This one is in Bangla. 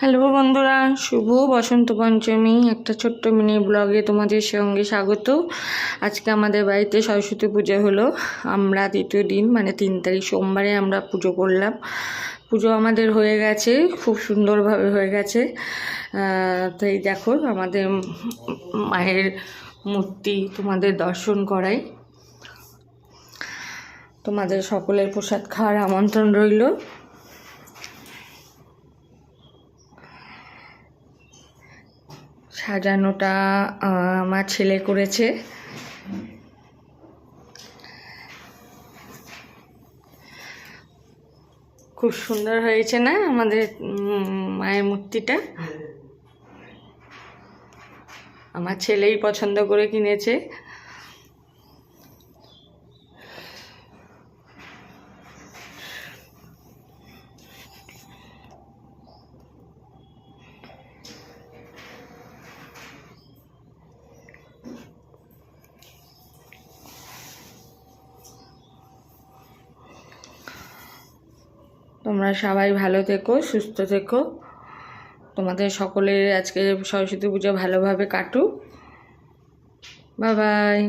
হ্যালো বন্ধুরা, শুভ বসন্ত পঞ্চমী একটা ছোট্ট মিনি ব্লগে তোমাদের সঙ্গে স্বাগত। আজকে আমাদের বাড়িতে সরস্বতী পুজো হলো। আমরা দ্বিতীয় দিন মানে 3 তারিখ সোমবারে আমরা পুজো করলাম। পুজো আমাদের হয়ে গেছে, খুব সুন্দরভাবে হয়ে গেছে। তো এই দেখো আমাদের মায়ের মূর্তি তোমাদের দর্শন করাই। তোমাদের সকলের প্রসাদ খাওয়ার আমন্ত্রণ রইল। সাজানোটা আমার ছেলে করেছে। খুব সুন্দর হয়েছে না আমাদের মায়ের মূর্তিটা? আমার ছেলেই পছন্দ করে কিনেছে। তোমরা সবাই ভালো থেকো, সুস্থ থেকো। তোমাদের সকলের আজকে সরস্বতী পুজো ভালোভাবে কাটুক। Bye bye.